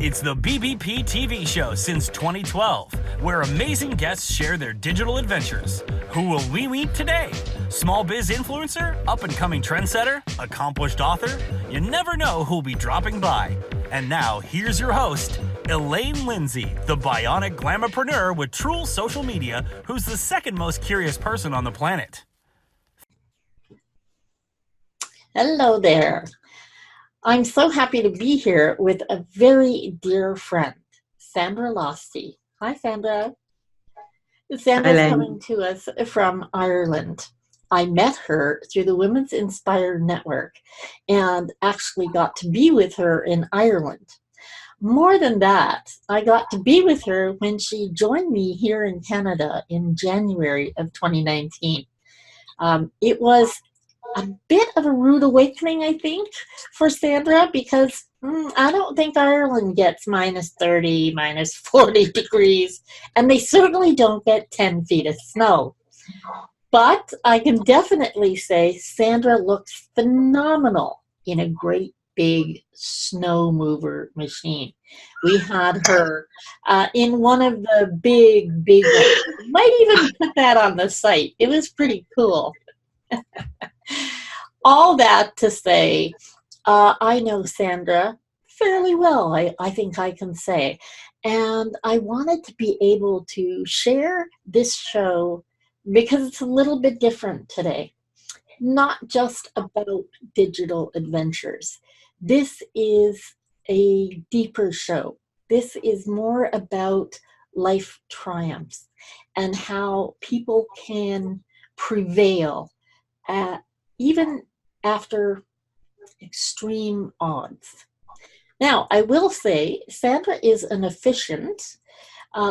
It's the BBPTV show since 2012, where amazing guests share their digital adventures. Who will we meet today? Small biz influencer, up-and-coming trendsetter, accomplished author? You never know who'll be dropping by. And now, here's your host, Elaine Lindsay, the bionic glamourpreneur with Truel Social Media, who's the second most curious person on the planet. Hello there. I'm so happy to be here with a very dear friend, Sandra Losty. Hi, Sandra. Sandra's coming to us from Ireland. I met her through the Women's Inspired Network and actually got to be with her in Ireland. More than that, I got to be with her when she joined me here in Canada in January of 2019. It was a bit of a rude awakening, I think, for Sandra, because I don't think Ireland gets minus 30, minus 40 degrees, and they certainly don't get 10 feet of snow. But I can definitely say Sandra looks phenomenal in a great big snow mover machine. We had her in one of the big ones. Might even put that on the site. It was pretty cool. All that to say, I know Sandra fairly well, I think I can say. And I wanted to be able to share this show because it's a little bit different today. Not just about digital adventures. This is a deeper show. This is more about life triumphs and how people can prevail even after extreme odds. Now, I will say Sandra is an efficient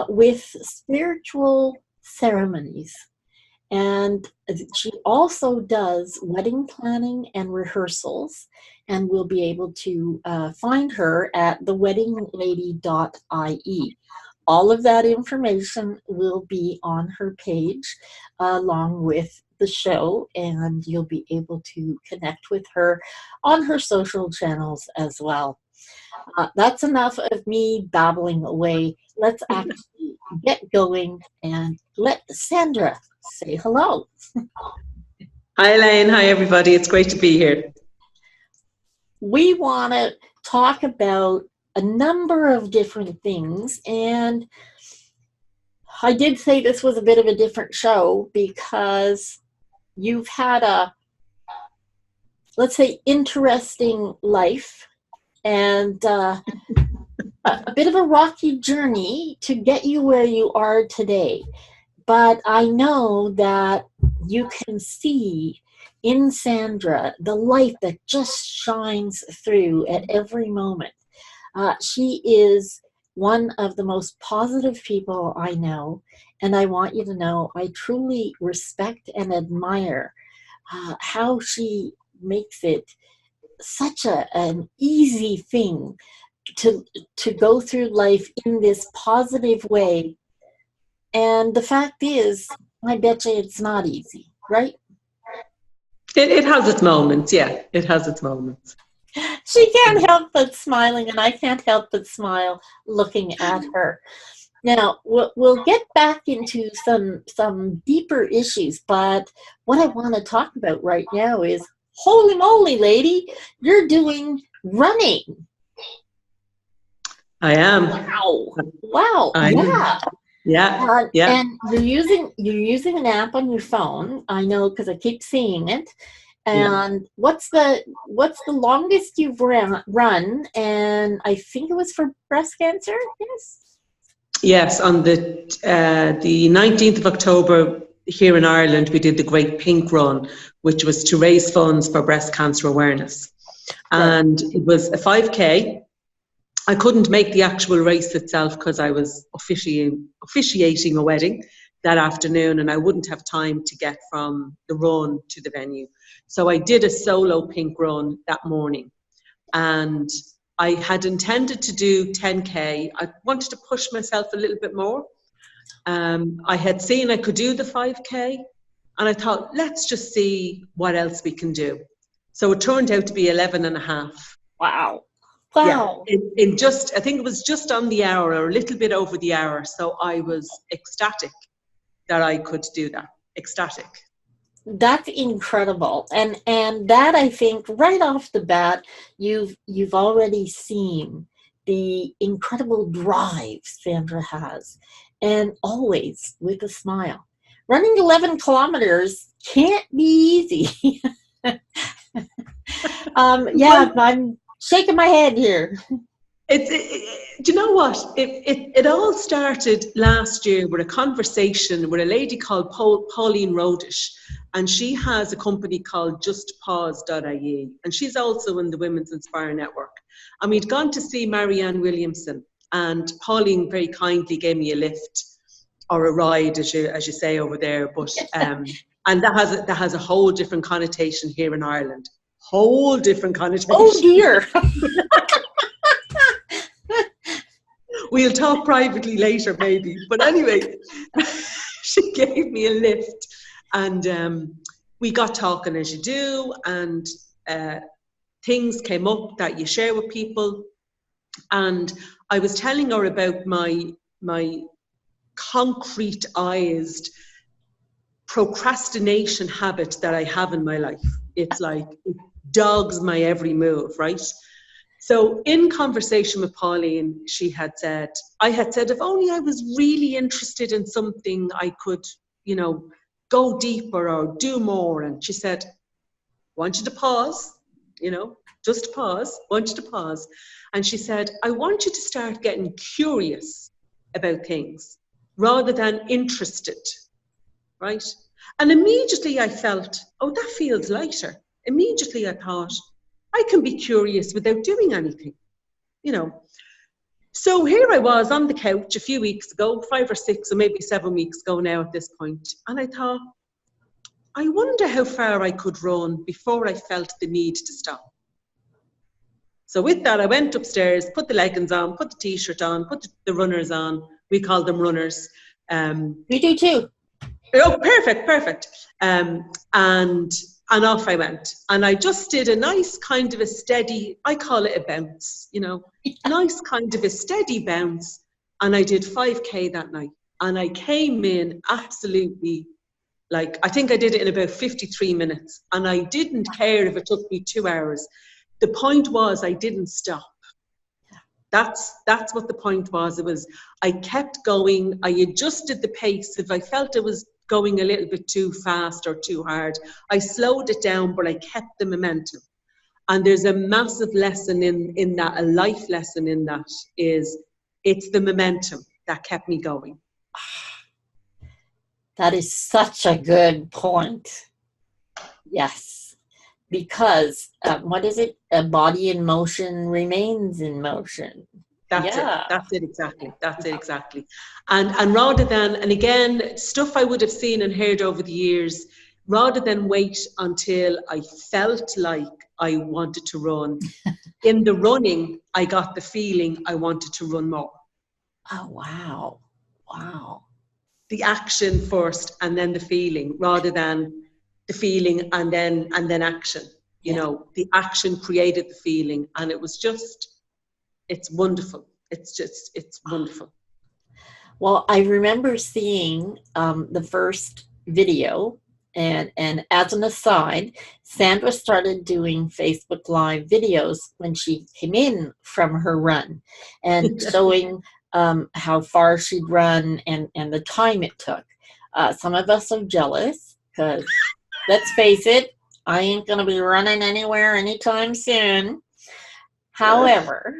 with spiritual ceremonies, and she also does wedding planning and rehearsals, and we'll be able to find her at theweddinglady.ie. All of that information will be on her page along with the show, and you'll be able to connect with her on her social channels as well. That's enough of me babbling away. Let's actually get going and let Sandra say hello. Hi, Elaine. Hi, everybody. It's great to be here. We want to talk about a number of different things, and I did say this was a bit of a different show because you've had a, let's say, interesting life and a bit of a rocky journey to get you where you are today. But I know that you can see in Sandra the light that just shines through at every moment. She is one of the most positive people I know, and I want you to know I truly respect and admire how she makes it such an easy thing to go through life in this positive way. And the fact is, I bet you it's not easy, right? It has its moments, yeah. It has its moments. She can't help but smiling, and I can't help but smile looking at her. Now, we'll get back into some deeper issues, but what I want to talk about right now is, holy moly, lady, you're doing running. I am. Wow. Yeah. And you're using an app on your phone. I know because I keep seeing it. And what's the longest you've run? And I think it was for breast cancer. Yes, on the 19th of October here in Ireland, we did the Great Pink Run, which was to raise funds for breast cancer awareness. And it was a 5K. I couldn't make the actual race itself because I was officiating a wedding that afternoon, and I wouldn't have time to get from the run to the venue. So I did a solo pink run that morning, and I had intended to do 10K. I wanted to push myself a little bit more. I had seen I could do the 5K, and I thought, let's just see what else we can do. So it turned out to be 11 and a half. Wow. Wow. Yeah, in just, I think it was just on the hour or a little bit over the hour. So I was ecstatic that I could do that. Ecstatic. That's incredible. And that, I think, right off the bat, you've already seen the incredible drive Sandra has, and always with a smile. Running 11 kilometers can't be easy. Yeah, I'm shaking my head here. Do you know what? It all started last year with a conversation with a lady called Pauline Rodish, and she has a company called justpause.ie, and she's also in the Women's Inspire Network. And we'd gone to see Marianne Williamson, and Pauline very kindly gave me a lift, or a ride, as you say over there. But and that has a whole different connotation here in Ireland. Whole different connotation. Oh dear. We'll talk privately later, maybe. But anyway, she gave me a lift, and we got talking as you do, and things came up that you share with people. And I was telling her about my concretized procrastination habit that I have in my life. It's like it dogs my every move, right? So in conversation with Pauline, I had said, if only I was really interested in something, I could, go deeper or do more. And she said, I want you to pause, just pause, I want you to pause. And she said, I want you to start getting curious about things rather than interested, right? And immediately I felt, oh, that feels lighter. Immediately I thought, I can be curious without doing anything, So here I was on the couch a few weeks ago, 5 or 6 or maybe 7 weeks ago now at this point, and I thought, I wonder how far I could run before I felt the need to stop. So with that, I went upstairs, put the leggings on, put the t-shirt on, put the runners on. We call them runners. We do too. Oh, perfect. And off I went. And I just did a nice kind of a steady, I call it a bounce, nice kind of a steady bounce. And I did 5K that night. And I came in absolutely, I think I did it in about 53 minutes. And I didn't care if it took me 2 hours. The point was I didn't stop. That's what the point was. I kept going. I adjusted the pace. If I felt it was going a little bit too fast or too hard, I slowed it down, but I kept the momentum. And there's a massive lesson in that, a life lesson in that, is it's the momentum that kept me going. That is such a good point. Yes. Because, what is it? A body in motion remains in motion. That's it exactly. And rather than, and again, stuff I would have seen and heard over the years, rather than wait until I felt like I wanted to run, in the running, I got the feeling I wanted to run more. Oh, wow. The action first and then the feeling, rather than the feeling and then action. The action created the feeling, and it was just, it's wonderful. It's wonderful. Well, I remember seeing the first video, and as an aside, Sandra started doing Facebook Live videos when she came in from her run, and showing how far she'd run and the time it took. Some of us are jealous because, let's face it, I ain't going to be running anywhere anytime soon. However,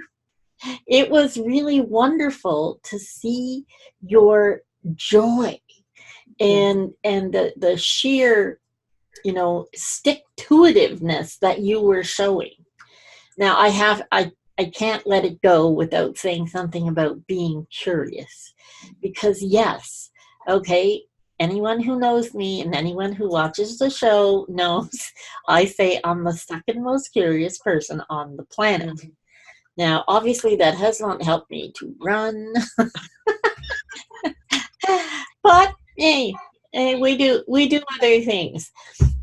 it was really wonderful to see your joy and the sheer, stick-to-itiveness that you were showing. Now, I can't let it go without saying something about being curious, because yes, okay, anyone who knows me and anyone who watches the show knows I say I'm the second most curious person on the planet. Now, obviously, that has not helped me to run, but hey, we do other things.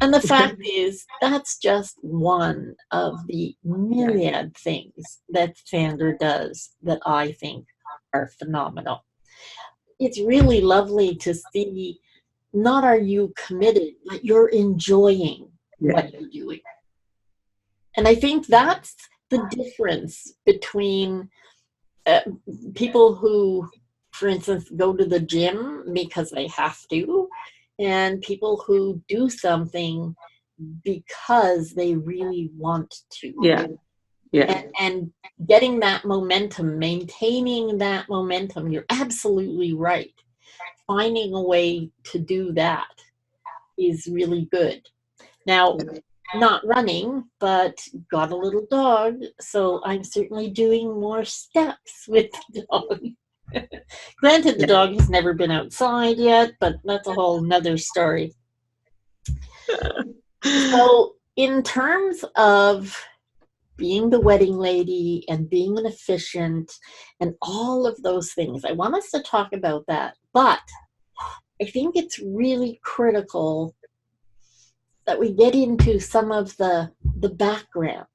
And the fact is, that's just one of the myriad things that Sandra does that I think are phenomenal. It's really lovely to see, not are you committed, but you're enjoying what you're doing. And I think that's the difference between people who, for instance, go to the gym because they have to, and people who do something because they really want to. And getting that momentum, maintaining that momentum, you're absolutely right. Finding a way to do that is really good. Now, not running, but got a little dog, so I'm certainly doing more steps with the dog. Granted, the dog has never been outside yet, but that's a whole nother story. So in terms of being the wedding lady and being an efficient and all of those things, I want us to talk about that. But I think it's really critical that we get into some of the background,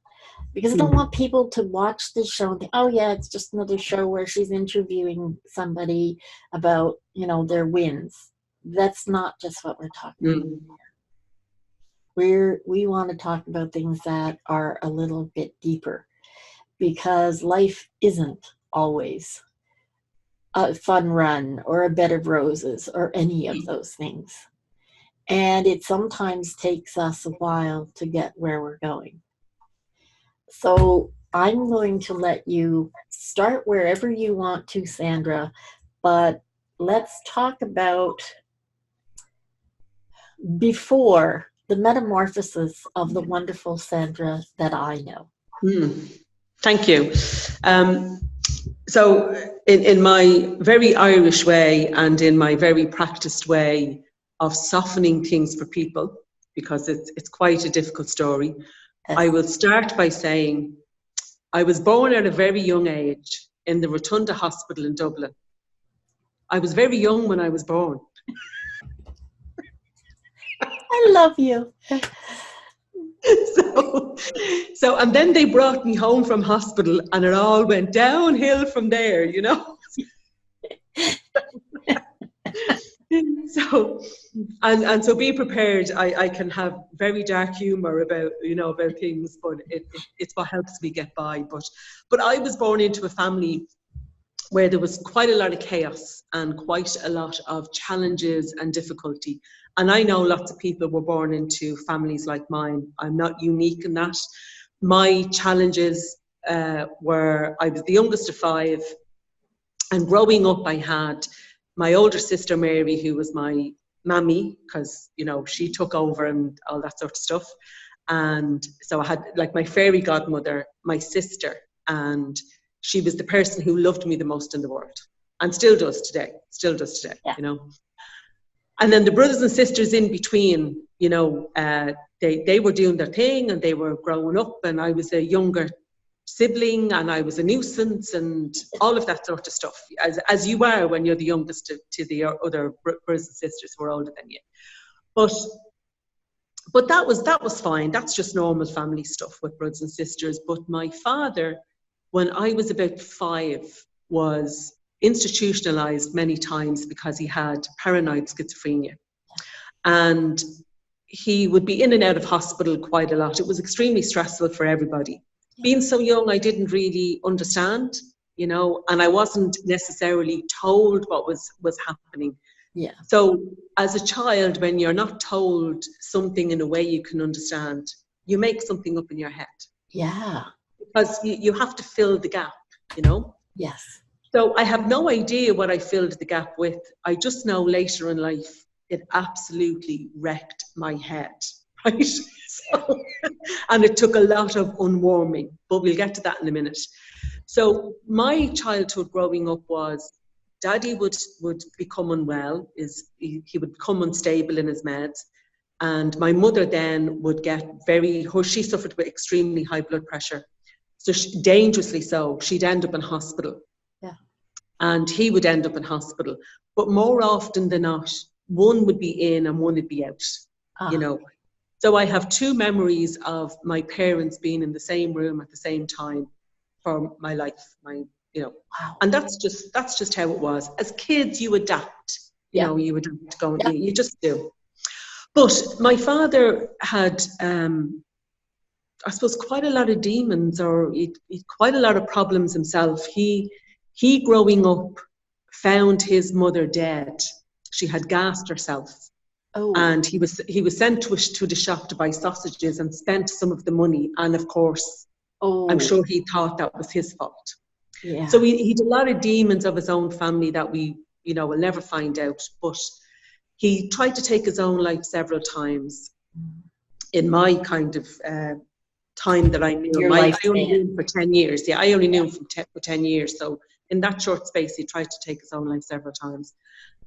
because I don't want people to watch this show and think, oh yeah, it's just another show where she's interviewing somebody about, you know, their wins. That's not just what we're talking about here. We want to talk about things that are a little bit deeper, because life isn't always a fun run or a bed of roses or any of those things. And it sometimes takes us a while to get where we're going. So I'm going to let you start wherever you want to, Sandra, but let's talk about before the metamorphosis of the wonderful Sandra that I know. Thank you. So in my very Irish way and in my very practiced way of softening things for people, because it's quite a difficult story, I will start by saying I was born at a very young age in the Rotunda Hospital in Dublin. I was very young when I was born. I love you. So, and then they brought me home from hospital and it all went downhill from there, you know. So, and so be prepared. I can have very dark humor about, you know, about things, but it's what helps me get by. But I was born into a family where there was quite a lot of chaos and quite a lot of challenges and difficulty. And I know lots of people were born into families like mine. I'm not unique in that. My challenges were, I was the youngest of 5, and growing up I had my older sister Mary, who was my mammy, because, you know, she took over and all that sort of stuff. And so I had like my fairy godmother, my sister, and she was the person who loved me the most in the world, and still does today, you know. And then the brothers and sisters in between, you know, they were doing their thing and they were growing up, and I was a younger sibling and I was a nuisance and all of that sort of stuff, as you are when you're the youngest to the other brothers and sisters who are older than you. But that was fine. That's just normal family stuff with brothers and sisters. But my father, when I was about 5, was institutionalized many times because he had paranoid schizophrenia. And he would be in and out of hospital quite a lot. It was extremely stressful for everybody. Being so young, I didn't really understand, you know, and I wasn't necessarily told what was happening. Yeah. So as a child, when you're not told something in a way you can understand, you make something up in your head. Yeah. Because you have to fill the gap, you know? Yes. So I have no idea what I filled the gap with. I just know later in life, it absolutely wrecked my head, right? So, and it took a lot of unwarming, but we'll get to that in a minute. So my childhood growing up was, Daddy would become unwell, he would become unstable in his meds. And my mother then would get she suffered with extremely high blood pressure. So dangerously so, she'd end up in hospital. Yeah. And he would end up in hospital. But more often than not, one would be in and one would be out, you know. So I have two memories of my parents being in the same room at the same time for my life, Wow. and that's just how it was. As kids, you adapt, Yeah. you adapt, Yeah. you just do. But my father had, I suppose, quite a lot of demons, or he'd quite a lot of problems himself. He growing up found his mother dead. She had gassed herself. Oh. And he was sent to the shop to buy sausages and spent some of the money. And of course, I'm sure he thought that was his fault. Yeah. So he did a lot of demons of his own family that we, will never find out. But he tried to take his own life several times. In my kind of time that I knew him, I only knew him for 10 years. Yeah, I only knew him for 10 years. So in that short space, he tried to take his own life several times.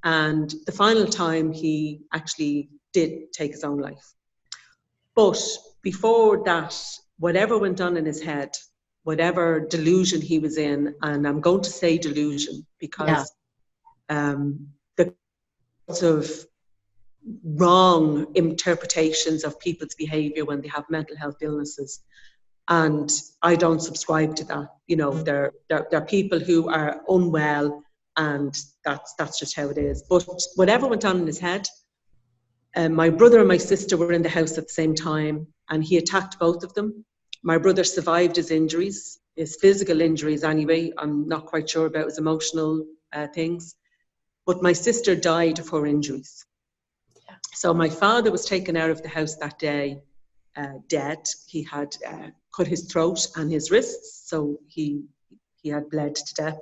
And the final time, he actually did take his own life. But before that, whatever went on in his head, whatever delusion he was in, and I'm going to say delusion because the sorts of wrong interpretations of people's behaviour when they have mental health illnesses. And I don't subscribe to that. There are people who are unwell, and that's just how it is. But whatever went on in his head, my brother and my sister were in the house at the same time, and he attacked both of them. My brother survived his injuries, his physical injuries anyway. I'm not quite sure about his emotional things. But my sister died of her injuries. Yeah. So my father was taken out of the house that day, dead. He had cut his throat and his wrists, so he had bled to death.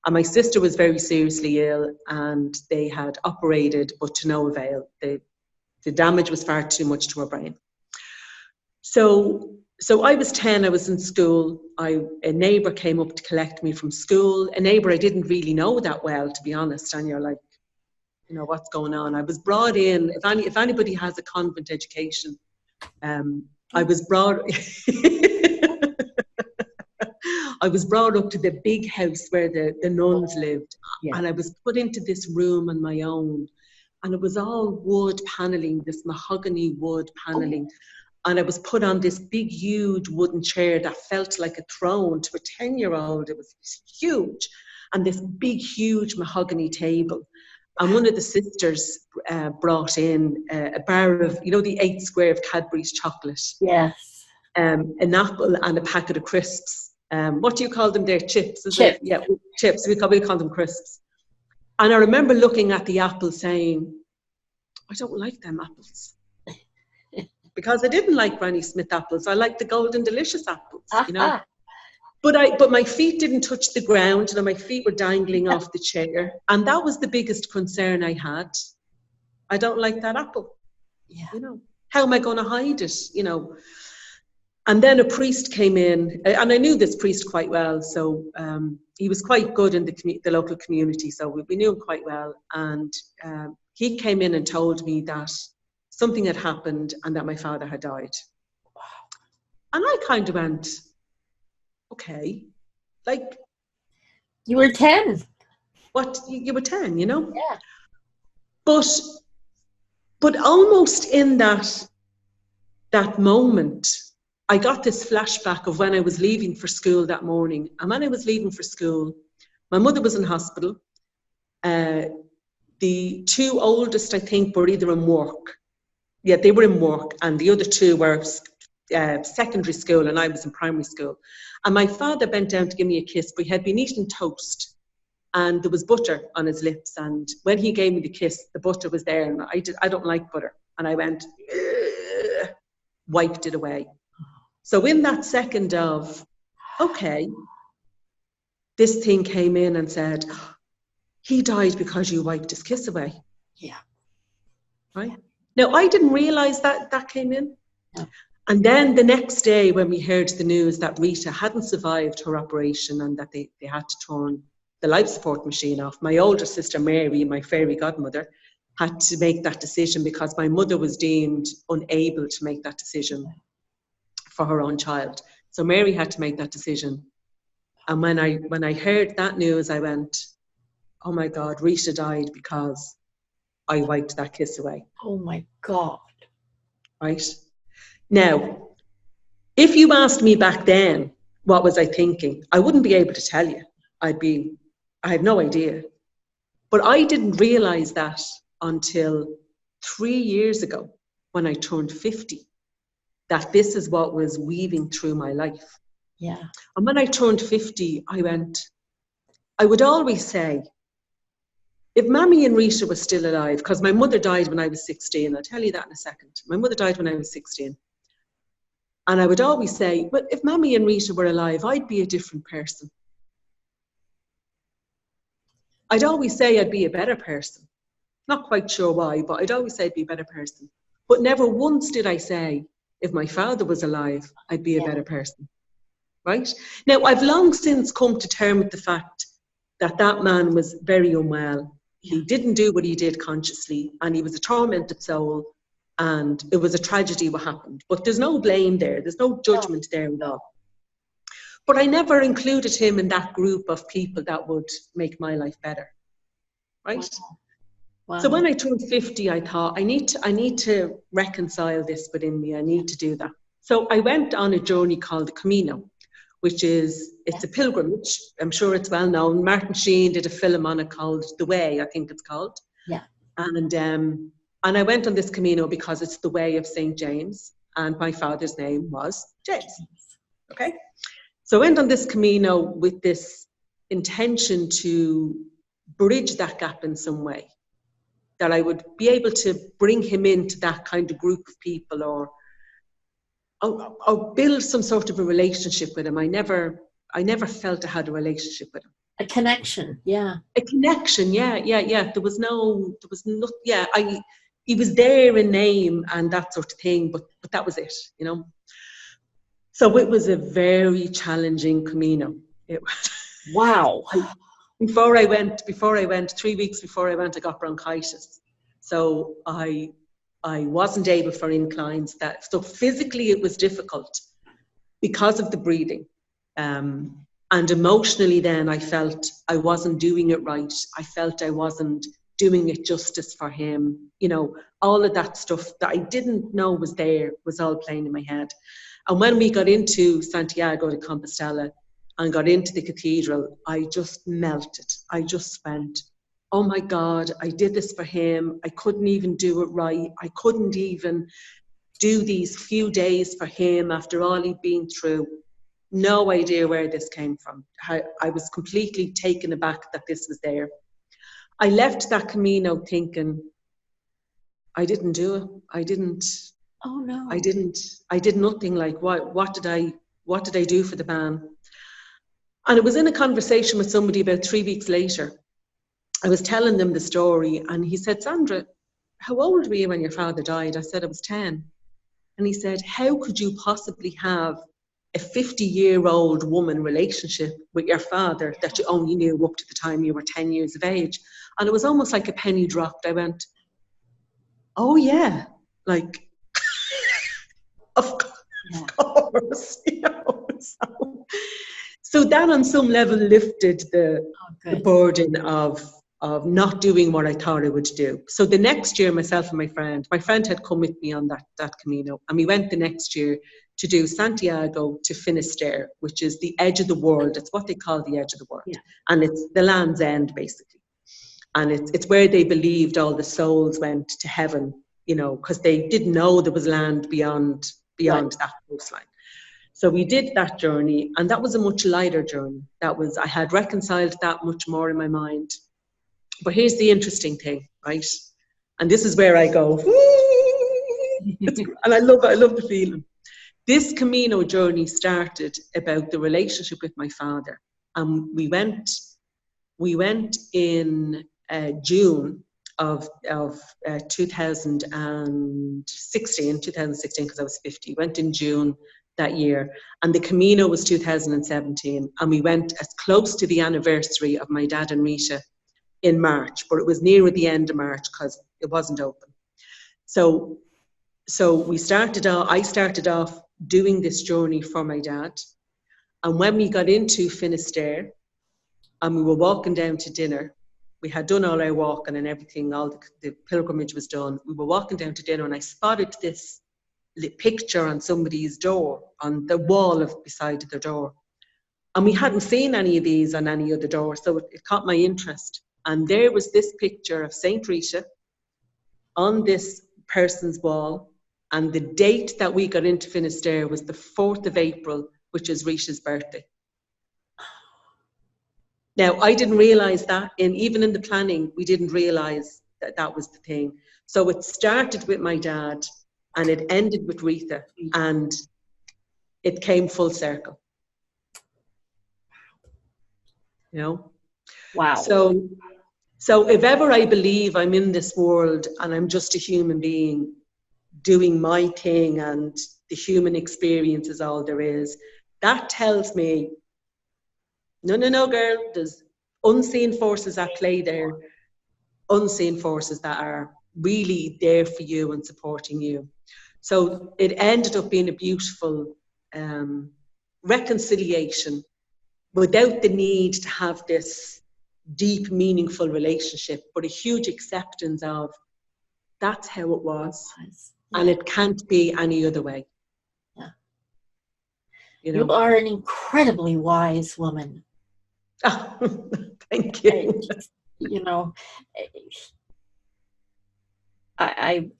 And my sister was very seriously ill, and they had operated, but to no avail. The damage was far too much to her brain. So I was 10, I was in school. A neighbour came up to collect me from school, a neighbour I didn't really know that well, to be honest, and you're like, what's going on? I was brought in, if anybody has a convent education, I was brought I was brought up to the big house where the nuns lived, and I was put into this room on my own, and it was all wood paneling, this mahogany wood paneling. And I was put on this big, huge wooden chair that felt like a throne to a 10-year-old. It was huge. And this big, huge mahogany table. And one of the sisters brought in a bar of, the 8 square of Cadbury's chocolate. Yes. An apple and a packet of crisps. What do you call them there? Chips, is Chips. it? Yeah, chips. We call them crisps. And I remember looking at the apple saying, I don't like them apples. Because I didn't like Granny Smith apples. I liked the Golden Delicious apples, But my feet didn't touch the ground, my feet were dangling off the chair. And that was the biggest concern I had. I don't like that apple. Yeah. How am I going to hide it? And then a priest came in, and I knew this priest quite well. So he was quite good in the local community. So we knew him quite well. And he came in and told me that something had happened and that my father had died. Wow. And I kind of went, okay. Like, you were 10. What? You were 10, Yeah. But almost in that moment, I got this flashback of when I was leaving for school that morning. And when I was leaving for school, my mother was in hospital. The 2 oldest, I think, were either in work. Yeah, they were in work, and the other 2 were secondary school, and I was in primary school. And my father bent down to give me a kiss, but he had been eating toast, and there was butter on his lips. And when he gave me the kiss, the butter was there, and I don't like butter. And I went, wiped it away. So in that second of, okay, this thing came in and said, he died because you wiped his kiss away. Yeah. Right? Now, I didn't realise that came in. No. And then the next day when we heard the news that Rita hadn't survived her operation and that they had to turn the life support machine off, my older sister Mary, my fairy godmother, had to make that decision because my mother was deemed unable to make that decision for her own child. So Mary had to make that decision. And when I heard that news, I went, oh my God, Rita died because I wiped that kiss away. Oh my God. Right? Now, if you asked me back then, what was I thinking? I wouldn't be able to tell you. I had no idea. But I didn't realize that until 3 years ago when I turned 50, that this is what was weaving through my life. Yeah. And when I turned 50, I would always say, if Mammy and Rita were still alive, because my mother died when I was 16, I'll tell you that in a second. My mother died when I was 16. And I would always say, well, if Mammy and Rita were alive, I'd be a different person. I'd always say I'd be a better person. Not quite sure why, but I'd always say I'd be a better person. But never once did I say, if my father was alive, I'd be a better person. Right? Now, I've long since come to terms with the fact that that man was very unwell. He didn't do what he did consciously, and he was a tormented soul, and it was a tragedy what happened. But there's no blame there. There's no judgment there at all. But I never included him in that group of people that would make my life better. Right? Wow. So when I turned 50, I thought, I need to reconcile this within me. I need to do that. So I went on a journey called the Camino, which is, it's a pilgrimage. I'm sure it's well known. Martin Sheen did a film on it called The Way, I think it's called. Yeah. And I went on this Camino because it's the way of St. James, and my father's name was James. Okay? So I went on this Camino with this intention to bridge that gap in some way, that I would be able to bring him into that kind of group of people, or build some sort of a relationship with him. I never felt I had a relationship with him. A connection, yeah. A connection, yeah. There was no, yeah. He was there in name and that sort of thing, but that was it, you know. So it was a very challenging Camino. It was. Wow. Before I went, 3 weeks before I went, I got bronchitis. So I wasn't able for inclines. So physically it was difficult because of the breathing. And emotionally then I felt I wasn't doing it right. I felt I wasn't doing it justice for him. You know, all of that stuff that I didn't know was there was all playing in my head. And when we got into Santiago de Compostela and got into the cathedral, I just melted. I just went, oh my God, I did this for him. I couldn't even do it right. I couldn't even do these few days for him after all he'd been through. No idea where this came from. I was completely taken aback that this was there. I left that Camino thinking, I didn't do it. I didn't. Oh no. I did nothing. Like, what did I do for the man? And it was in a conversation with somebody about 3 weeks later. I was telling them the story, and he said, Sandra, how old were you when your father died? I said, I was 10. And he said, how could you possibly have a 50-year-old woman relationship with your father that you only knew up to the time you were 10 years of age? And it was almost like a penny dropped. I went, oh yeah, like, of course, you know. So that on some level lifted the burden of not doing what I thought I would do. So the next year, myself and my friend had come with me on that Camino, and we went the next year to do Santiago to Finisterre, which is the edge of the world. It's what they call the edge of the world. Yeah. And it's the Land's End, basically. And it's where they believed all the souls went to heaven, you know, because they didn't know there was land beyond that coastline. So we did that journey, and that was a much lighter journey. I had reconciled that much more in my mind. But here's the interesting thing, right? And this is where I go, and I love the feeling. This Camino journey started about the relationship with my father. And we went in June of 2016, because I was 50. Went in June that year, and the Camino was 2017, and we went as close to the anniversary of my dad and Rita in March, but it was near the end of March because it wasn't open. So I started off doing this journey for my dad, and when we got into Finisterre and we were walking down to dinner, we had done all our walking and everything, all the pilgrimage was done. We were walking down to dinner, and I spotted this picture on somebody's door, on the wall beside their door. And we hadn't seen any of these on any other door, so it caught my interest. And there was this picture of Saint Rita on this person's wall, and the date that we got into Finisterre was the 4th of April, which is Rita's birthday. Now, I didn't realise that, even in the planning, we didn't realise that that was the thing. So it started with my dad, and it ended with Rita, and it came full circle. You know? Wow. So if ever I believe I'm in this world and I'm just a human being doing my thing and the human experience is all there is, that tells me, no, girl, there's unseen forces at play there, unseen forces that are really there for you and supporting you. So it ended up being a beautiful reconciliation without the need to have this deep, meaningful relationship, but a huge acceptance of that's how it was, and it can't be any other way. Yeah. You are an incredibly wise woman. Oh, thank you. I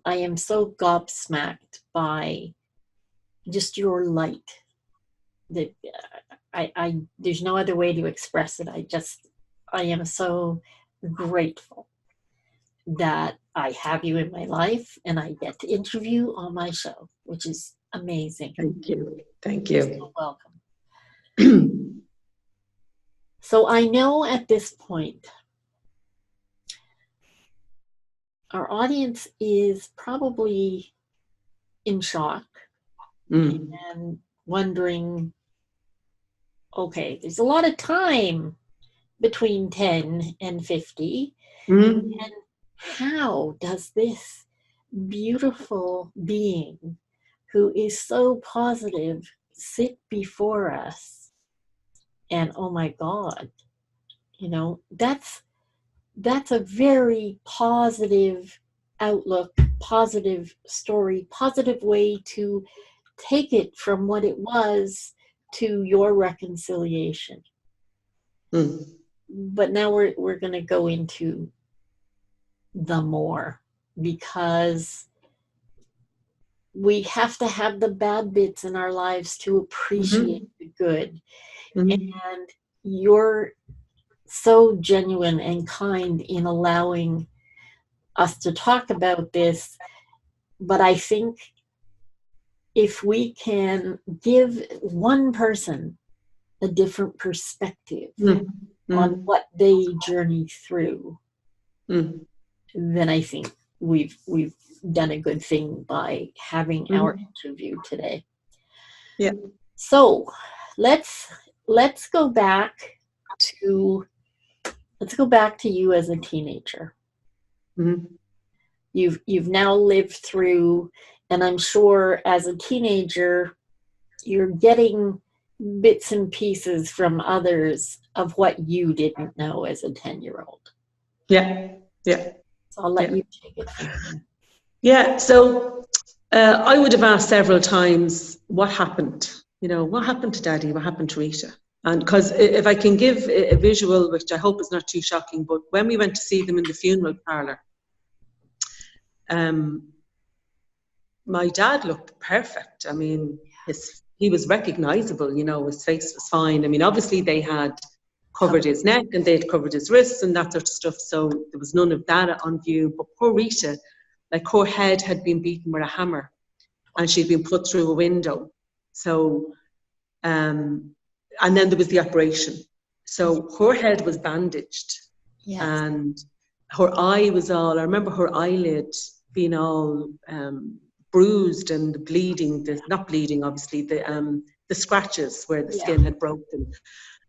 am so gobsmacked by just your light. That there's no other way to express it. I am so grateful that I have you in my life and I get to interview on my show, which is amazing. Thank you. You're so welcome. So I know at this point, our audience is probably in shock and wondering, okay, there's a lot of time between 10 and 50. And how does this beautiful being who is so positive sit before us? And oh my God, that's a very positive outlook, positive story, positive way to take it from what it was to your reconciliation. But now we're going to go into the more, because we have to have the bad bits in our lives to appreciate the good. And you're so genuine and kind in allowing us to talk about this. But I think if we can give one person a different perspective on what they journey through, then I think we've done a good thing by having our interview today. Yeah. So let's go back to you as a teenager. You've now lived through, and I'm sure as a teenager you're getting bits and pieces from others of what you didn't know as a 10-year-old. Yeah. So I'll let you take it from here. Yeah, so I would have asked several times, what happened? What happened to Daddy? What happened to Rita? And because if I can give a visual, which I hope is not too shocking, but when we went to see them in the funeral parlour, my dad looked perfect. I mean, he was recognisable, his face was fine. I mean, obviously they had covered his neck and they'd covered his wrists and that sort of stuff, so there was none of that on view. But poor Rita, her head had been beaten with a hammer and she'd been put through a window. So, and then there was the operation. So her head was bandaged and her eye was all, I remember her eyelid being all bruised and bleeding, not bleeding obviously, the scratches where the skin had broken.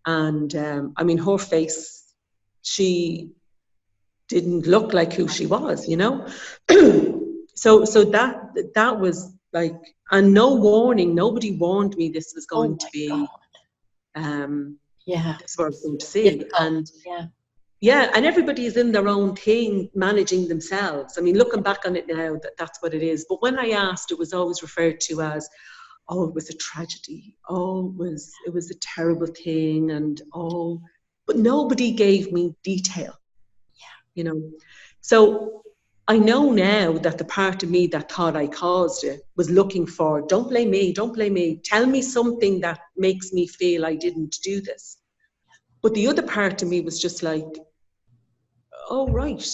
And I mean, her face, she didn't look like who she was, So that was like, and no warning, nobody warned me this was going to be, this was what I was going to see. Difficult. Yeah, and everybody is in their own thing, managing themselves. I mean, looking back on it now, that's what it is. But when I asked, it was always referred to as, oh, it was a tragedy. Oh, it was a terrible thing. And oh, but nobody gave me detail, you know. So I know now that the part of me that thought I caused it was looking for, don't blame me, don't blame me. Tell me something that makes me feel I didn't do this. But the other part of me was just like, oh, right,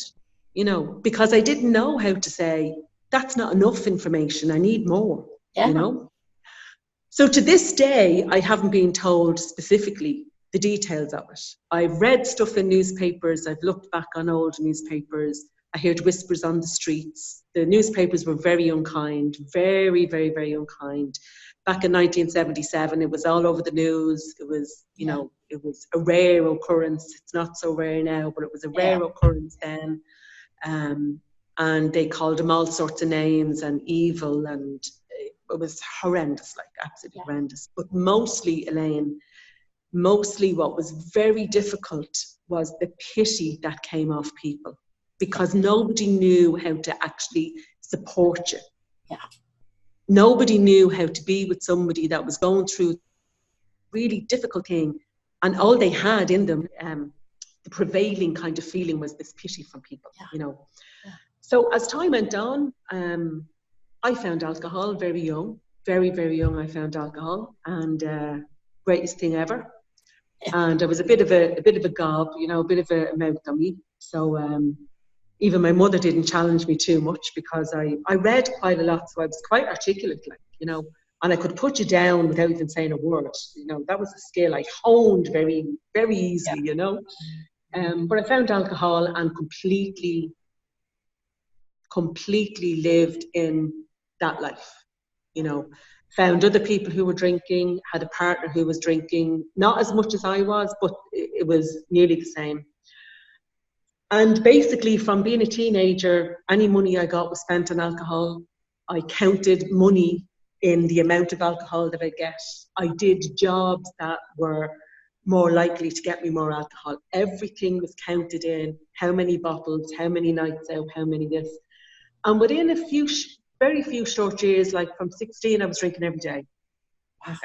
you know, because I didn't know how to say, that's not enough information, I need more, you know. So to this day, I haven't been told specifically the details of it. I've read stuff in newspapers, I've looked back on old newspapers, I heard whispers on the streets. The newspapers were very unkind, very, very, very unkind. Back in 1977, it was all over the news. It was, you know, it was a rare occurrence. It's not so rare now, but it was a rare occurrence then. And they called him all sorts of names and evil, and it was horrendous, like absolutely horrendous. But mostly, Elaine, mostly what was very difficult was the pity that came off people, because nobody knew how to actually support you. Yeah. Nobody knew how to be with somebody that was going through a really difficult thing, and all they had in them, the prevailing kind of feeling was this pity from people, you know. Yeah. So as time went on, I found alcohol very young, very, very young. I found alcohol, and greatest thing ever. And I was a bit of a gob, you know, a bit of a mouth dummy. So even my mother didn't challenge me too much, because I read quite a lot, so I was quite articulate, like, you know, and I could put you down without even saying a word. You know, that was a skill I honed very, very easily, you know. But I found alcohol and completely lived in that life, you know. Found other people who were drinking, had a partner who was drinking, not as much as I was, but it was nearly the same. And basically, from being a teenager, any money I got was spent on alcohol. I counted money in the amount of alcohol that I get. I did jobs that were more likely to get me more alcohol. Everything was counted in, how many bottles, how many nights out, how many this. And within a few, very few short years, like from 16, I was drinking every day.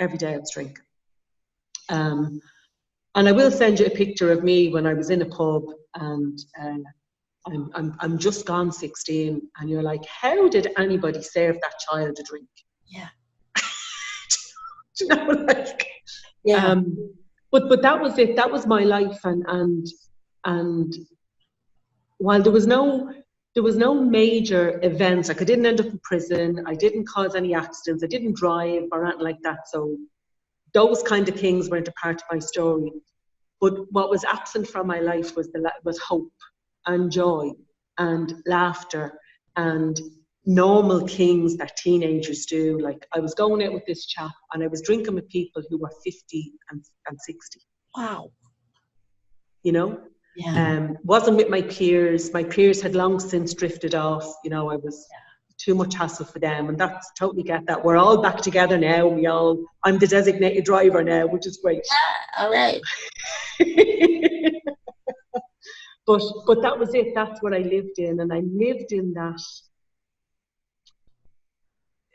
Every day I was drinking. And I will send you a picture of me when I was in a pub, and I'm just gone 16, and you're like, how did anybody serve that child a drink? Yeah. You know, like, yeah. But that was it. That was my life, and while there was no major events, like I didn't end up in prison, I didn't cause any accidents, I didn't drive or anything like that. So those kind of things weren't a part of my story. But what was absent from my life was hope and joy and laughter and normal things that teenagers do. Like, I was going out with this chap and I was drinking with people who were 50 and 60. Wow. You know? Yeah. Wasn't with my peers. My peers had long since drifted off. You know, I was too much hassle for them, and that's totally get that. We're all back together now. I'm the designated driver now, which is great. All right. But that was it. That's what I lived in, and I lived in that.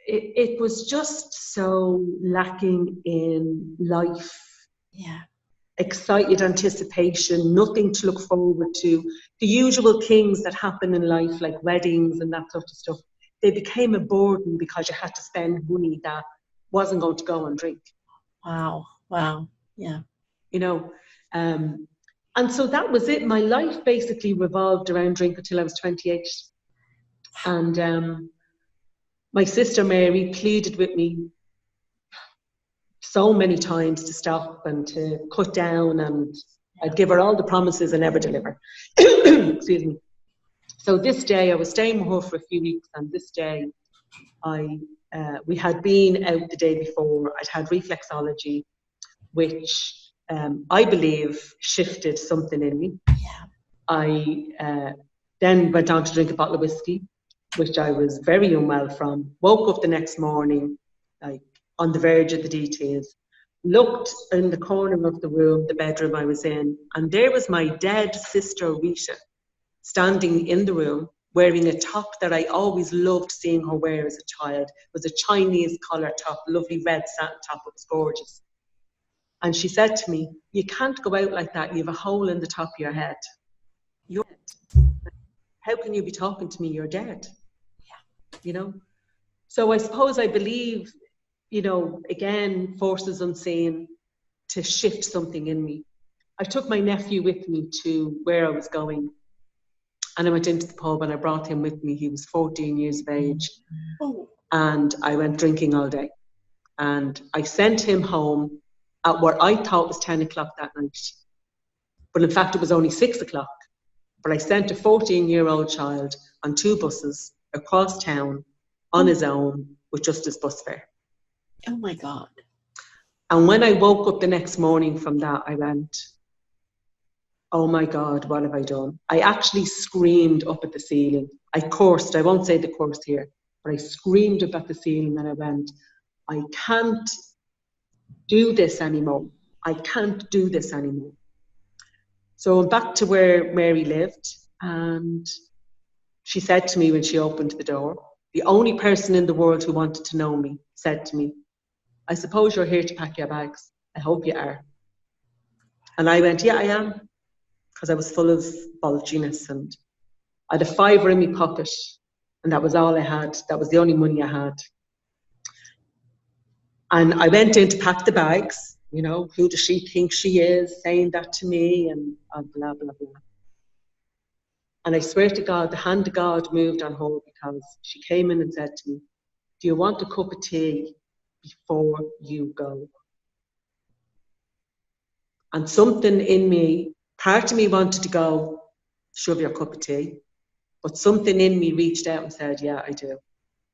It was just so lacking in life. Yeah. Excited anticipation, nothing to look forward to. The usual things that happen in life, like weddings and that sort of stuff, they became a burden because you had to spend money that wasn't going to go on drink. Wow. Yeah. You know, and so that was it. My life basically revolved around drink until I was 28. And my sister Mary pleaded with me so many times to stop and to cut down, and I'd give her all the promises and never deliver. Excuse me. So this day I was staying with her for a few weeks, and this day we had been out the day before. I'd had reflexology, which I believe shifted something in me. Yeah. I then went on to drink a bottle of whiskey, which I was very unwell from. Woke up the next morning, like, on the verge of the details. looked in the corner of the room, the bedroom I was in, and there was my dead sister Rita standing in the room wearing a top that I always loved seeing her wear as a child. It was a Chinese collar top, lovely red satin top. It was gorgeous. And she said to me, "You can't go out like that. You have a hole in the top of your head. You're dead. How can you be talking to me? You're dead." You know? So I suppose I believe, you know, again, forces unseen to shift something in me. I took my nephew with me to where I was going, and I went into the pub and I brought him with me. He was 14 years of age. Oh. And I went drinking all day. And I sent him home at what I thought was 10 o'clock that night. But in fact, it was only 6 o'clock. But I sent a 14-year-old child on 2 buses across town on his own with just his bus fare. Oh my God. And when I woke up the next morning from that, I went, "Oh my God, what have I done?" I actually screamed up at the ceiling. I cursed, I won't say the curse here, but I screamed up at the ceiling and I went, "I can't do this anymore. I can't do this anymore." So I'm back to where Mary lived, and she said to me when she opened the door, the only person in the world who wanted to know me said to me, "I suppose you're here to pack your bags. I hope you are." And I went, "Yeah, I am," because I was full of bulginess, and I had a fiver in my pocket, and that was all I had. That was the only money I had. And I went in to pack the bags. You know, who does she think she is saying that to me, and blah, blah, blah. And I swear to God, the hand of God moved on her, because she came in and said to me, "Do you want a cup of tea before you go?" And something in me, part of me wanted to go, "Shove your cup of tea." But something in me reached out and said, "Yeah, I do."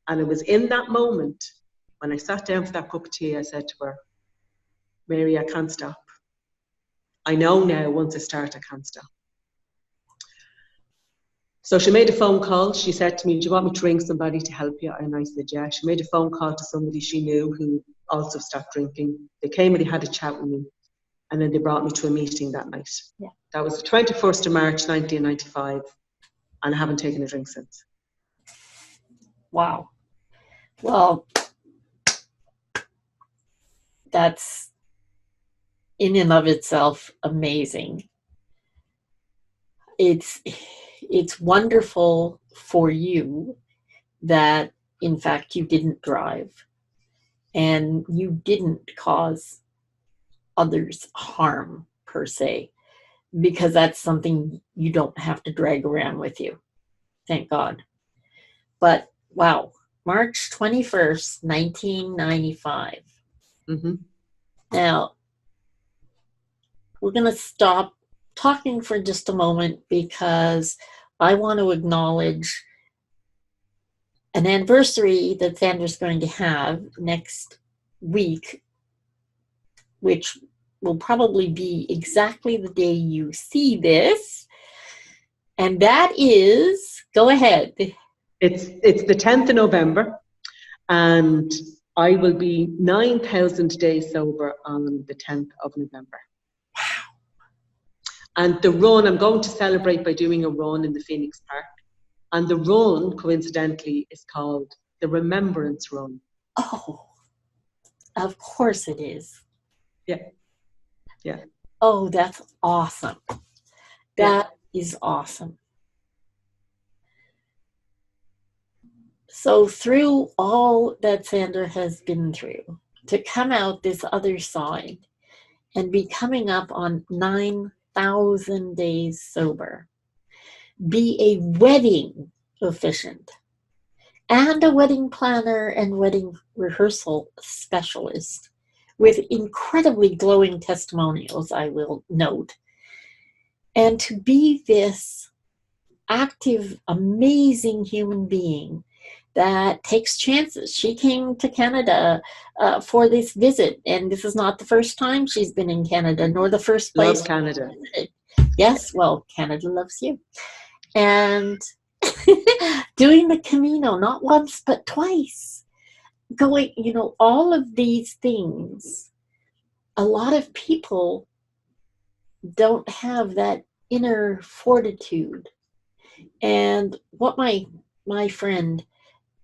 And it was in that moment, when I sat down for that cup of tea, I said to her, "Mary, I can't stop. I know now, once I start, I can't stop." So she made a phone call. She said to me, "Do you want me to ring somebody to help you?" And I said, "Yeah." She made a phone call to somebody she knew who also stopped drinking. They came and they had a chat with me. And then they brought me to a meeting that night. Yeah. That was the 21st of March, 1995. And I haven't taken a drink since. Wow. Well, that's in and of itself amazing. It's wonderful for you that, in fact, you didn't drive and you didn't cause others harm per se, because that's something you don't have to drag around with you. Thank God. But wow, March 21st, 1995. Mm-hmm. Now, we're going to stop talking for just a moment, because I want to acknowledge an anniversary that Sandra's going to have next week, which will probably be exactly the day you see this. And that is, go ahead. It's the 10th of November, and I will be 9,000 days sober on the 10th of November. And the run, I'm going to celebrate by doing a run in the Phoenix Park. And the run, coincidentally, is called the Remembrance Run. Oh, of course it is. Yeah. Yeah. Oh, that's awesome. That is awesome. So through all that Sandra has been through, to come out this other side and be coming up on 9,000 days sober, be a wedding officiant and a wedding planner and wedding rehearsal specialist with incredibly glowing testimonials, I will note, and to be this active, amazing human being that takes chances. She came to Canada for this visit, and this is not the first time she's been in Canada, nor the first place. Love Canada. Yes, well, Canada loves you. And doing the Camino, not once, but twice. Going, all of these things a lot of people don't have that inner fortitude. And what my friend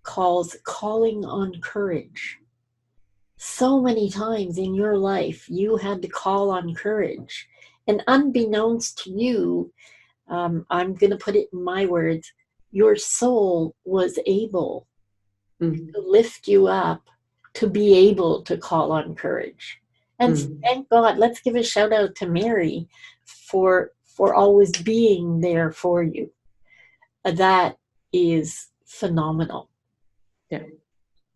calls calling on courage. So many times in your life, you had to call on courage. And unbeknownst to you, I'm going to put it in my words, your soul was able to lift you up to be able to call on courage. And thank God, let's give a shout out to Mary for always being there for you. That is phenomenal. Yeah.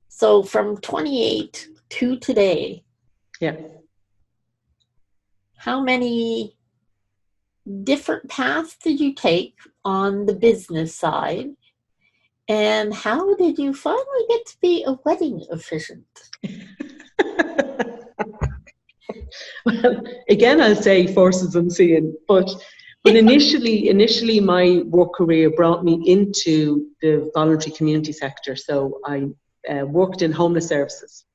So from 28 to today, Yeah. how many different paths did you take on the business side? And how did you finally get to be a wedding officiant? Well, again, I'll say forces unseen, but initially my work career brought me into the voluntary community sector. So I worked in homeless services.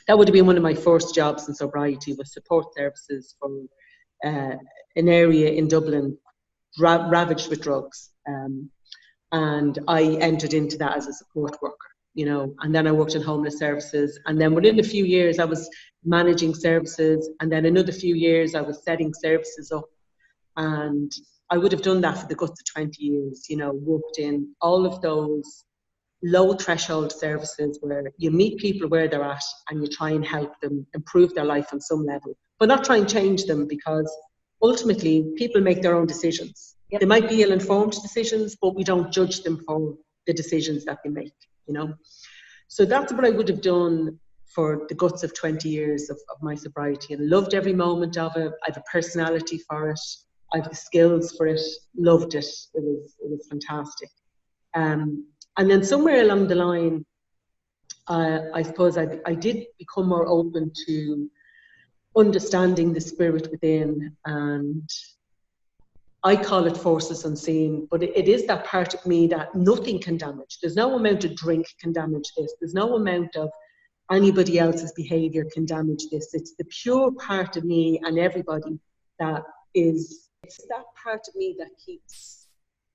That would have been one of my first jobs in sobriety, was support services for an area in Dublin ravaged with drugs. And I entered into that as a support worker, you know, and then I worked in homeless services. And then within a few years, I was managing services. And then another few years, I was setting services up. And I would have done that for the guts of 20 years, you know, worked in all of those low threshold services where you meet people where they're at and you try and help them improve their life on some level, but not try and change them, because ultimately people make their own decisions. Yep. They might be ill-informed decisions, but we don't judge them for the decisions that they make, you know. So that's what I would have done for the guts of 20 years of my sobriety, and loved every moment of it. I have a personality for it. I have the skills for it. Loved it. It was fantastic. And then somewhere along the line, I suppose I did become more open to understanding the spirit within, and I call it forces unseen, but it is that part of me that nothing can damage. There's no amount of drink can damage this. There's no amount of anybody else's behaviour can damage this. It's the pure part of me and everybody that is, it's that part of me that keeps,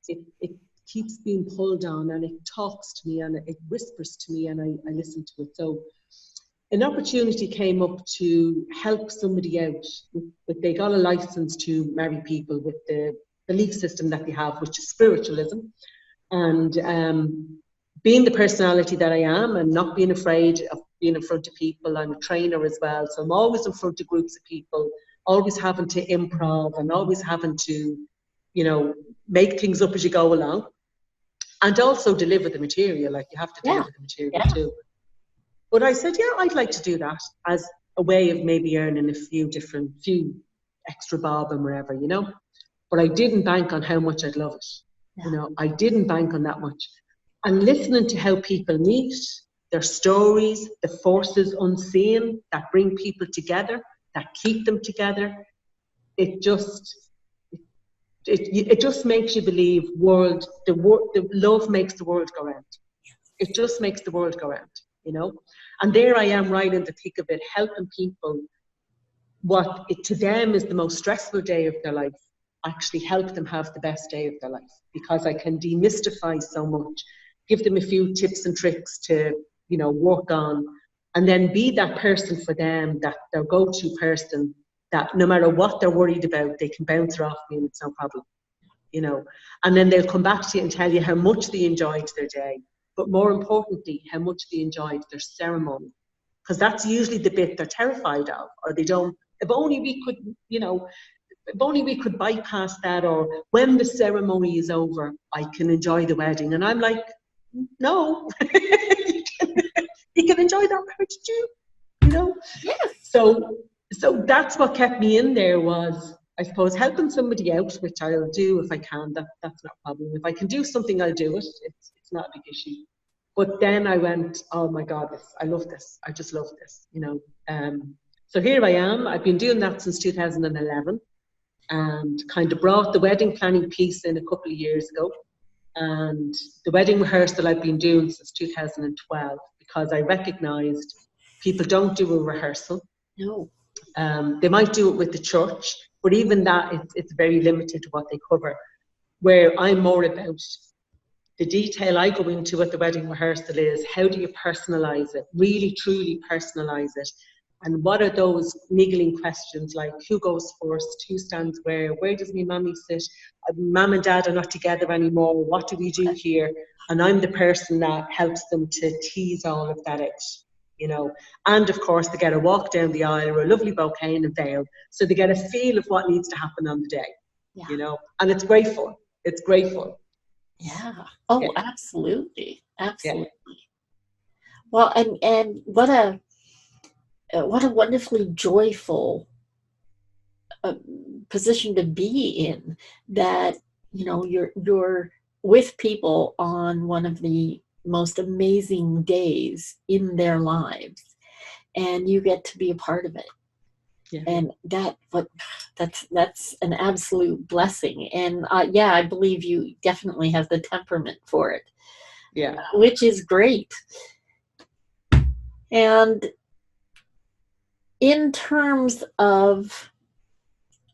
it keeps being pulled on, and it talks to me and it whispers to me, and I listen to it. So an opportunity came up to help somebody out. They got a license to marry people with the belief system that they have, which is spiritualism. And being the personality that I am, and not being afraid of being in front of people, I'm a trainer as well. So I'm always in front of groups of people, always having to improv and always having to, you know, make things up as you go along. And also deliver the material, like you have to deliver the material too. But I said, yeah, I'd like to do that as a way of maybe earning a few extra bob and wherever, you know. But I didn't bank on how much I'd love it. You know, I didn't bank on that much. And listening to how people meet, their stories, the forces unseen that bring people together, that keep them together, it just makes you believe the love makes the world go round. It just makes the world go round, you know. And there I am, right in the thick of it, helping people. What to them is the most stressful day of their life, actually help them have the best day of their life, because I can demystify so much, give them a few tips and tricks to, you know, work on, and then be that person for them, that their go-to person, that no matter what they're worried about, they can bounce it off me and it's no problem, you know. And then they'll come back to you and tell you how much they enjoyed their day, but more importantly, how much they enjoyed their ceremony, because that's usually the bit they're terrified of, or they don't, if only we could, you know, if only we could bypass that, or when the ceremony is over, I can enjoy the wedding. And I'm like, no, you can enjoy that part too, you know? Yes. So that's what kept me in there, was, I suppose, helping somebody out, which I'll do if I can. That's not a problem. If I can do something, I'll do it. It's not a big issue. But then I went, oh my God, I love this. I just love this, you know. So here I am. I've been doing that since 2011, and kind of brought the wedding planning piece in a couple of years ago. And the wedding rehearsal I've been doing since 2012, because I recognised people don't do a rehearsal. No. They might do it with the church, but even that, it's very limited to what they cover. Where I'm more about the detail I go into at the wedding rehearsal is, how do you personalise it, really truly personalise it? And what are those niggling questions like, who goes first, who stands where does me mommy sit, mum and dad are not together anymore, what do we do here? And I'm the person that helps them to tease all of that out, you know. And of course they get a walk down the aisle or a lovely bouquet and a veil, so they get a feel of what needs to happen on the day, you know. And it's great fun. It's great fun. Yeah. Oh, yeah. Absolutely. Absolutely. Yeah. Well, and what a wonderfully joyful position to be in, that, you know, you're with people on one of the most amazing days in their lives, and you get to be a part of it. Yeah. And that's an absolute blessing. And I believe you definitely have the temperament for it. Yeah. Which is great. And in terms of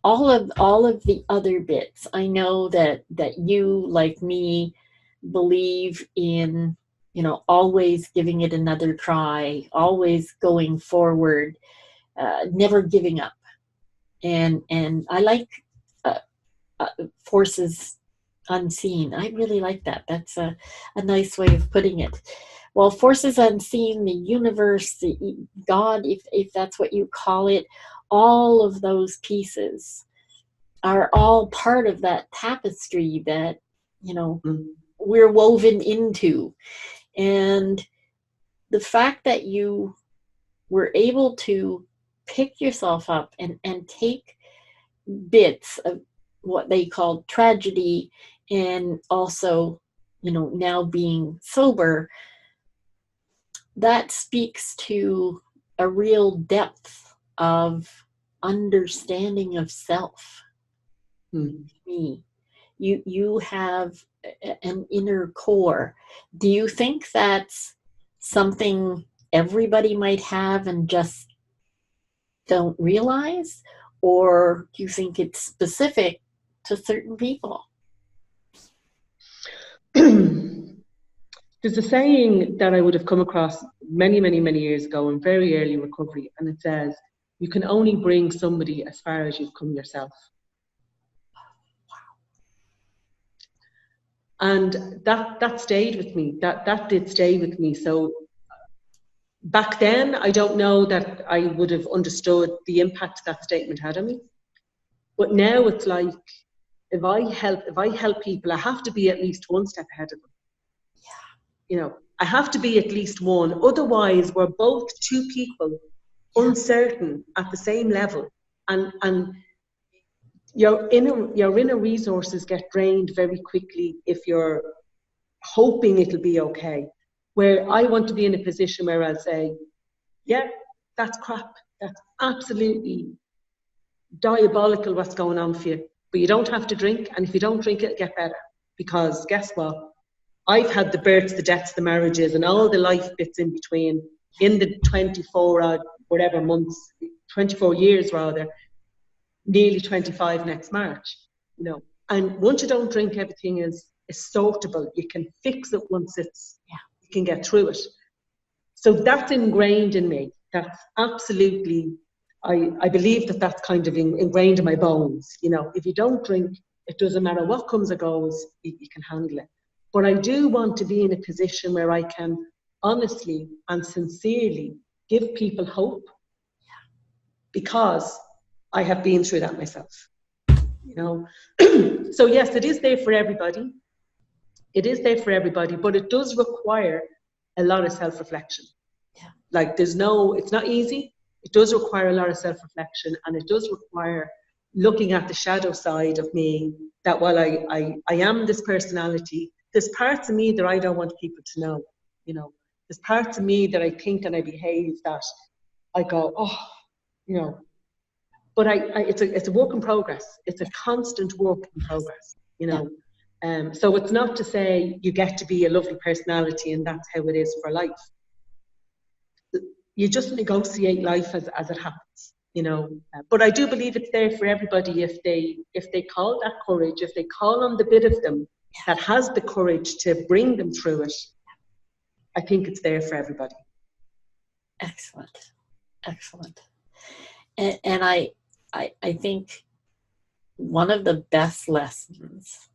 all of the other bits, I know that you, like me, believe in, you know, always giving it another try, always going forward, never giving up. And I like forces unseen. I really like that. That's a nice way of putting it. Well, forces unseen, the universe, the God, if that's what you call it, all of those pieces are all part of that tapestry that, you know, we're woven into. And the fact that you were able to pick yourself up and take bits of what they call tragedy, and also, you know, now being sober, that speaks to a real depth of understanding of self. Me, you have an inner core. Do you think that's something everybody might have and just don't realize, or do you think it's specific to certain people? There's a saying that I would have come across many years ago in very early recovery, and it says, you can only bring somebody as far as you've come yourself. And that stayed with me. That did stay with me. So back then, I don't know that I would have understood the impact that statement had on me. But now it's like, if I help people, I have to be at least one step ahead of them. You know, I have to be at least one. Otherwise, we're both two people uncertain at the same level, and your inner resources get drained very quickly if you're hoping it'll be okay. Where I want to be in a position where I'll say, yeah, that's crap. That's absolutely diabolical what's going on for you. But you don't have to drink, and if you don't drink, it'll get better. Because guess what? I've had the births, the deaths, the marriages, and all the life bits in between in the 24 years rather, nearly 25 next March, you know. And once you don't drink, everything is sortable. You can fix it once you can get through it. So that's ingrained in me. That's absolutely, I believe that's kind of ingrained in my bones. You know, if you don't drink, it doesn't matter what comes or goes, you can handle it. But I do want to be in a position where I can honestly and sincerely give people hope, because I have been through that myself, you know. So yes, it is there for everybody. It is there for everybody, but it does require a lot of self-reflection. Yeah. Like it's not easy. It does require a lot of self-reflection, and it does require looking at the shadow side of me, that while I am this personality, there's parts of me that I don't want people to know, you know. There's parts of me that I think and I behave that I go, oh, you know. But it's a work in progress. It's a constant work in progress, you know. So it's not to say you get to be a lovely personality and that's how it is for life. You just negotiate life as it happens, you know. But I do believe it's there for everybody if they call that courage, if they call on the bit of them that has the courage to bring them through it. I think it's there for everybody. Excellent. Excellent. And I think one of the best lessons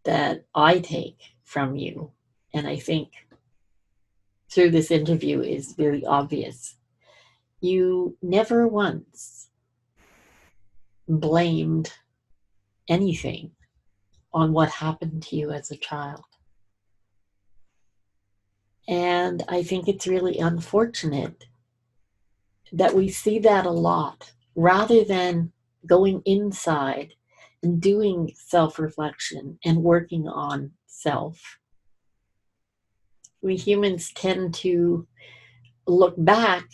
that I take from you, and I think through this interview is very obvious, you never once blamed anything on what happened to you as a child. And I think it's really unfortunate that we see that a lot, rather than going inside and doing self-reflection and working on self. We humans tend to look back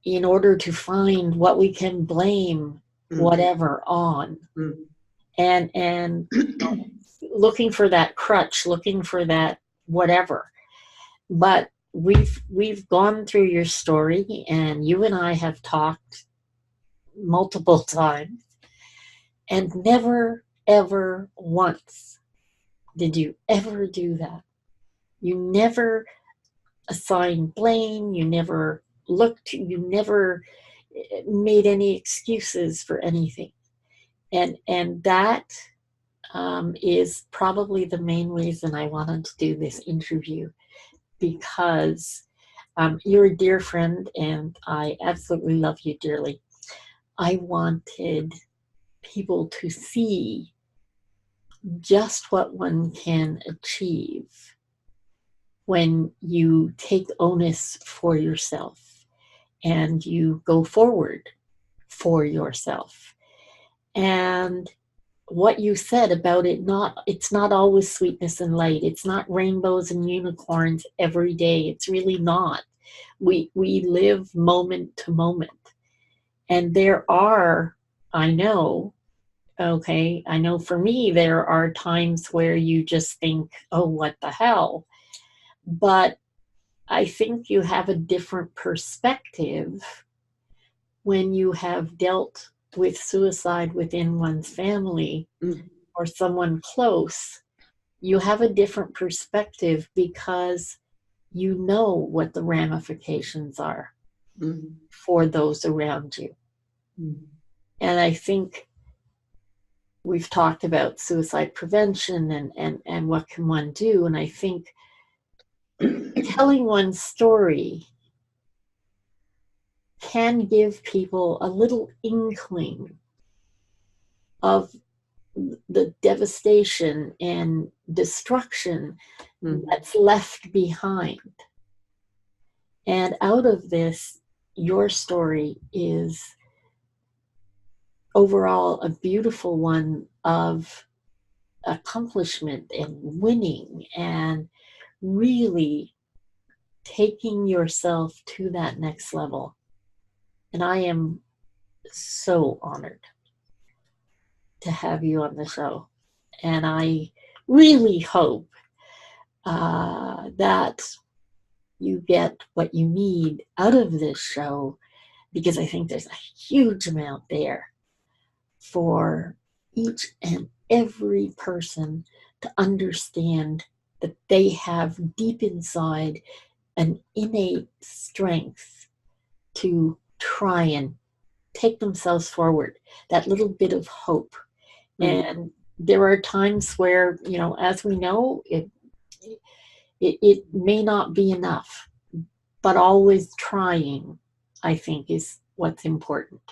in order to find what we can blame whatever on. And looking for that crutch, looking for that whatever. But we've gone through your story, and you and I have talked multiple times, and never, ever once did you ever do that. You never assigned blame, you never you never made any excuses for anything. And that is probably the main reason I wanted to do this interview, because you're a dear friend and I absolutely love you dearly. I wanted people to see just what one can achieve when you take onus for yourself and you go forward for yourself. And what you said about it's not always sweetness and light. It's not rainbows and unicorns every day. It's really not. We live moment to moment. And there are, I know for me, there are times where you just think, oh, what the hell? But I think you have a different perspective when you have dealt with suicide within one's family or someone close. You have a different perspective because you know what the ramifications are for those around you. And I think we've talked about suicide prevention and what can one do. And I think telling one's story can give people a little inkling of the devastation and destruction that's left behind. And out of this, your story is overall a beautiful one of accomplishment and winning and really taking yourself to that next level. And I am so honored to have you on the show. And I really hope that you get what you need out of this show, because I think there's a huge amount there for each and every person to understand that they have deep inside an innate strength to try and take themselves forward, that little bit of hope. And there are times where, as we know, it may not be enough, but always trying, I think, is what's important.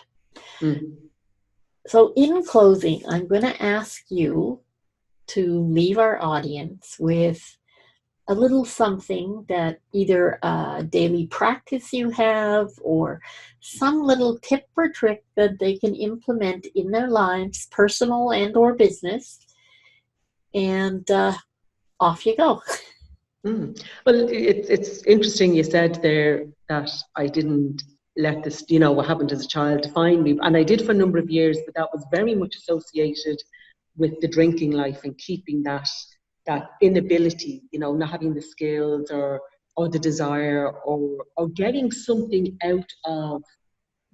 So in closing, I'm going to ask you to leave our audience with a little something that either a daily practice you have or some little tip or trick that they can implement in their lives, personal and or business. And off you go. Well, it's interesting you said there that I didn't let this, what happened as a child define me. And I did for a number of years, but that was very much associated with the drinking life and keeping that inability, not having the skills or the desire or getting something out of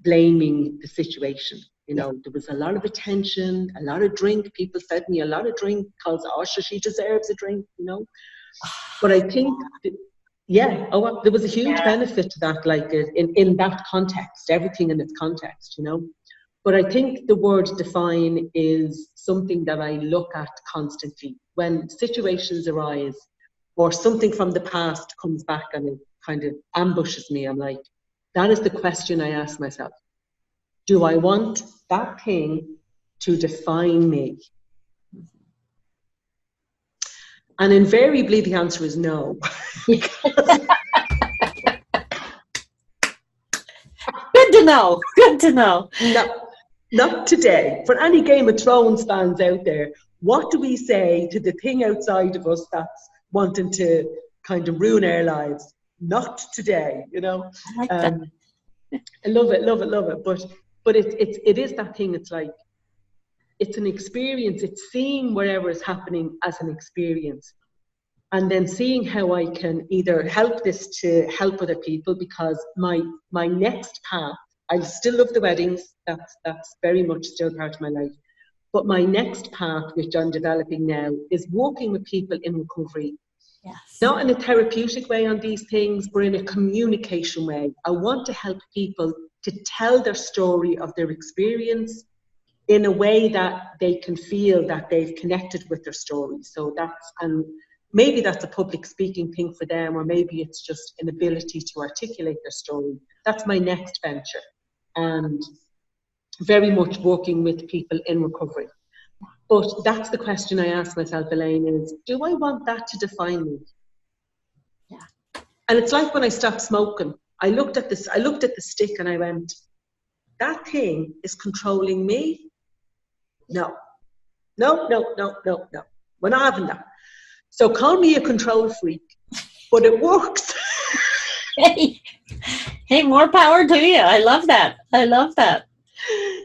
blaming the situation. You know, there was a lot of attention, a lot of drink. People fed me a lot of drink because, oh, she deserves a drink, you know. But I think, there was a huge benefit to that, like in that context, everything in its context, you know. But I think the word define is something that I look at constantly. When situations arise or something from the past comes back and it kind of ambushes me, I'm like, that is the question I ask myself. Do I want that thing to define me? And invariably the answer is no. Good to know. Good to know. No, not today. For any Game of Thrones fans out there, what do we say to the thing outside of us that's wanting to kind of ruin our lives? Not today, you know. I like that. I love it. But it is that thing. It's like, it's an experience. It's seeing whatever is happening as an experience, and then seeing how I can either help this to help other people, because my next path, I still love the weddings. That's very much still part of my life. But my next path, which I'm developing now, is working with people in recovery. Yes. Not in a therapeutic way on these things, but in a communication way. I want to help people to tell their story of their experience in a way that they can feel that they've connected with their story. So and maybe that's a public speaking thing for them, or maybe it's just an ability to articulate their story. That's my next venture. And very much working with people in recovery. But that's the question I ask myself, Elaine, is, do I want that to define me? Yeah. And it's like when I stopped smoking, I looked at the stick and I went, that thing is controlling me? No. We're not having that. So call me a control freak, but it works. Hey, more power to you. I love that.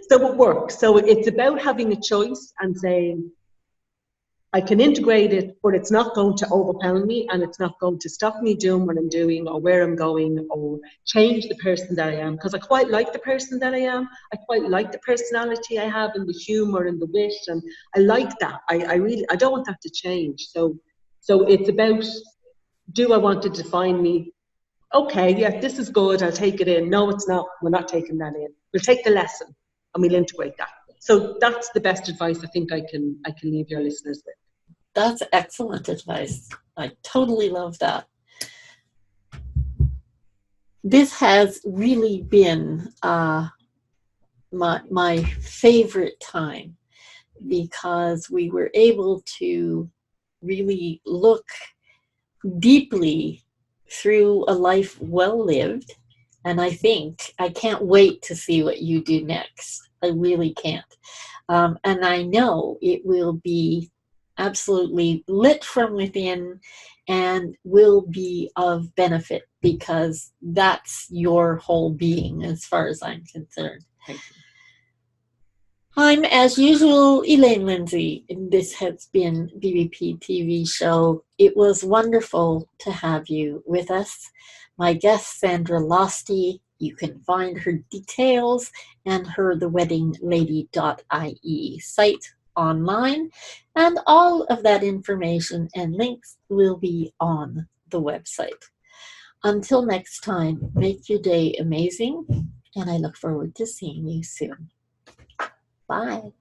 So it works. So it's about having a choice and saying, I can integrate it, but it's not going to overwhelm me, and it's not going to stop me doing what I'm doing or where I'm going or change the person that I am. Because I quite like the person that I am. I quite like the personality I have and the humor and the wit, and I like that. I don't want that to change. So it's about, do I want to define me? Okay, yeah, this is good. I'll take it in. No, it's not. We're not taking that in. We'll take the lesson and we'll integrate that. So that's the best advice I think I can leave your listeners with. That's excellent advice. I totally love that. This has really been my favorite time, because we were able to really look deeply through a life well lived. And I can't wait to see what you do next. I really can't. And I know it will be absolutely lit from within and will be of benefit, because that's your whole being as far as I'm concerned. Thank you. I'm, as usual, Elaine Lindsay, and this has been BBP TV show. It was wonderful to have you with us. My guest, Sandra Losty, you can find her details and her theweddinglady.ie site online, and all of that information and links will be on the website. Until next time, make your day amazing, and I look forward to seeing you soon. Bye.